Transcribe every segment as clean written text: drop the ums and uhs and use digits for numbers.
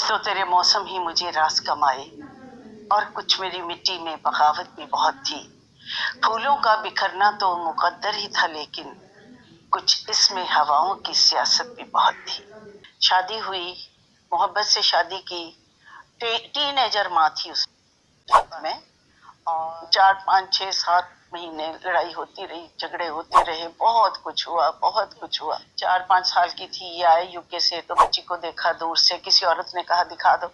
कुछ तो तेरे मौसम ही मुझे रास कमाए, और कुछ मेरी मिट्टी में बगावत भी बहुत थी। फूलों का बिखरना तो मुकद्दर ही था, लेकिन कुछ इसमें हवाओं की सियासत भी बहुत थी। शादी हुई, मोहब्बत से शादी की, टीनेजर माँ थी उस वक्त में, और 4, 5, 6, 7 महीने लड़ाई होती रही, झगड़े होते रहे, बहुत कुछ हुआ। 4-5 साल की थी, ये आए यूके से, तो बच्ची को देखा दूर से, किसी औरत ने कहा दिखा दो।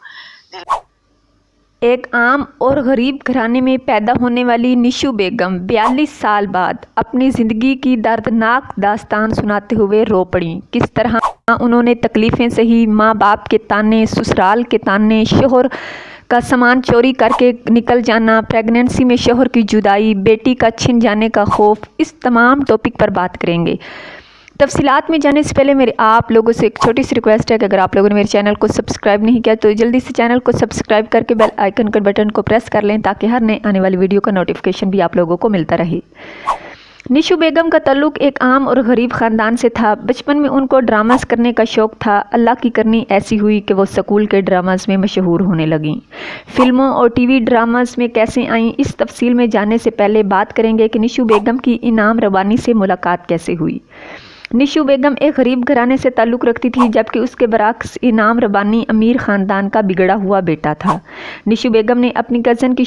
एक आम और गरीब घराने में पैदा होने वाली निशु बेगम 42 साल बाद अपनी ज़िंदगी की दर्दनाक दास्तान सुनाते हुए रो पड़ी। किस तरह उन्होंने तकलीफ़ें सही, माँ बाप के ताने, ससुराल के ताने, शोहर का सामान चोरी करके निकल जाना, प्रेगनेंसी में शोहर की जुदाई, बेटी का छिन जाने का खौफ, इस तमाम टॉपिक पर बात करेंगे। तफसीलात में जाने से पहले मेरे आप लोगों से एक छोटी सी रिक्वेस्ट है कि अगर आप लोगों ने मेरे चैनल को सब्सक्राइब नहीं किया तो जल्दी से चैनल को सब्सक्राइब करके बेल आइकन के बटन को प्रेस कर लें, ताकि हर नए आने वाली वीडियो का नोटिफिकेशन भी आप लोगों को मिलता रहे। निशु बेगम का ताल्लुक़ एक आम और गरीब ख़ानदान से था। बचपन में उनको ड्रामास करने का शौक़ था। अल्लाह की करनी ऐसी हुई कि वो स्कूल के ड्रामास में मशहूर होने लगीं। फिल्मों और टीवी ड्रामास में कैसे आईं, इस तफसील में जाने से पहले बात करेंगे कि निशु बेगम की इनाम रवानी से मुलाकात कैसे हुई। निशु बेगम एक गरीब घराने से ताल्लुक़ रखती थी, जबकि उसके बरअक्स इनाम रबानी अमीर ख़ानदान का बिगड़ा हुआ बेटा था। निशु बेगम अपनी कज़न की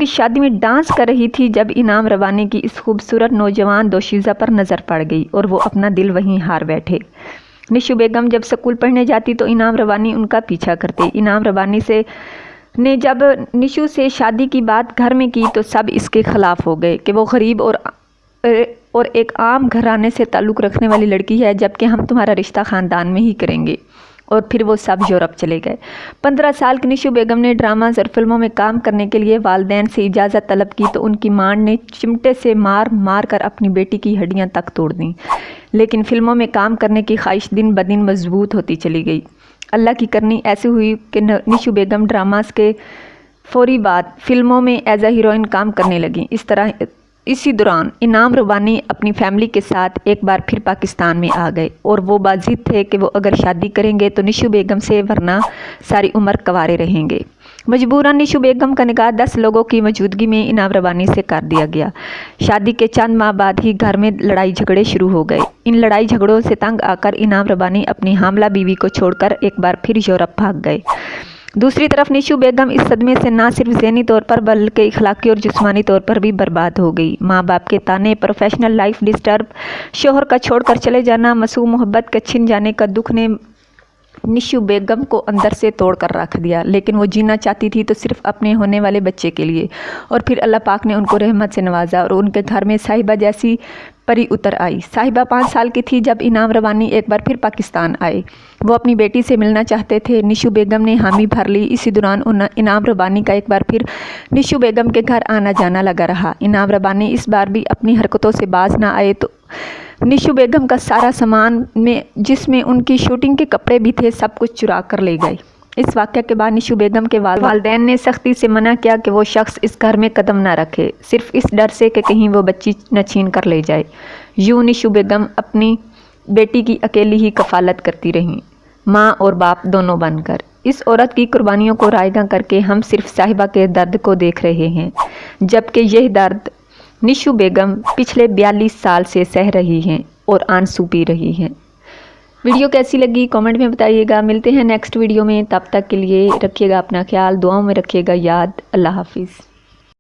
शादी में डांस कर रही थी जब इनाम रवानी की इस खूबसूरत नौजवान दोशीज़ा पर नज़र पड़ गई और वो अपना दिल वहीं हार बैठे। निशु बेगम जब स्कूल पढ़ने जाती तो इनाम रवानी उनका पीछा करते। इनाम रवानी ने जब निशु से शादी की बात घर में की तो सब इसके ख़िलाफ़ हो गए कि वो गरीब और एक आम घराने से ताल्लुक़ रखने वाली लड़की है, जबकि हम तुम्हारा रिश्ता ख़ानदान में ही करेंगे। और फिर वो सब यूरोप चले गए। 15 साल की निशु बेगम ने ड्रामास और फिल्मों में काम करने के लिए वालिदैन से इजाज़त तलब की तो उनकी मां ने चिमटे से मार कर अपनी बेटी की हड्डियां तक तोड़ दीं। लेकिन फिल्मों में काम करने की ख्वाहिश दिन ब दिन मजबूत होती चली गई। अल्लाह की करनी ऐसी हुई कि निशु बेगम ड्रामास के फौरी बाद फिल्मों में एज अ हीरोइन काम करने लगी। इसी दौरान इनाम रबानी अपनी फैमिली के साथ एक बार फिर पाकिस्तान में आ गए और वो बाजिद थे कि वो अगर शादी करेंगे तो निशु बेगम से, वरना सारी उम्र कंवारे रहेंगे। मजबूरन निशु बेगम का निकाह 10 लोगों की मौजूदगी में इनाम रबानी से कर दिया गया। शादी के चंद माह बाद ही घर में लड़ाई झगड़े शुरू हो गए। इन लड़ाई झगड़ों से तंग आकर इनाम रबानी अपनी हामला बीवी को छोड़कर एक बार फिर यूरोप भाग गए। दूसरी तरफ निशु बेगम इस सदमे से न सिर्फ ज़हनी तौर पर बल्कि इखलाकी और जिस्मानी तौर पर भी बर्बाद हो गई। माँ बाप के ताने, प्रोफेशनल लाइफ डिस्टर्ब, शोहर का छोड़कर चले जाना, मासूम मोहब्बत के छिन जाने का दुख ने निशु बेगम को अंदर से तोड़ कर रख दिया। लेकिन वो जीना चाहती थी तो सिर्फ अपने होने वाले बच्चे के लिए। और फिर अल्लाह पाक ने उनको रहमत से नवाजा और उनके घर में साहिबा जैसी परी उतर आई। साहिबा 5 साल की थी जब इनाम रवानी एक बार फिर पाकिस्तान आए। वो अपनी बेटी से मिलना चाहते थे। निशु बेगम ने हामी भर ली। इसी दौरान इनाम रबानी का एक बार फिर निशु बेगम के घर आना जाना लगा रहा। इनाम रबानी इस बार भी अपनी हरकतों से बाज ना आए तो निशु बेगम का सारा सामान में, जिसमें उनकी शूटिंग के कपड़े भी थे, सब कुछ चुरा कर ले गए। इस वाक़या के बाद निशु बेगम के वालिदैन ने सख्ती से मना किया कि वो शख्स इस घर में कदम ना रखे, सिर्फ इस डर से कि कहीं वो बच्ची न छीन कर ले जाए। यूँ निशु बेगम अपनी बेटी की अकेली ही कफालत करती रहीं, माँ और बाप दोनों बनकर। इस औरत की कुर्बानियों को रायगा करके हम सिर्फ साहिबा के दर्द को देख रहे हैं, जबकि यह दर्द निशु बेगम पिछले 42 साल से सह रही हैं और आंसू पी रही हैं। वीडियो कैसी लगी कमेंट में बताइएगा। मिलते हैं नेक्स्ट वीडियो में, तब तक के लिए रखिएगा अपना ख्याल, दुआओं में रखिएगा याद। अल्लाह हाफिज़।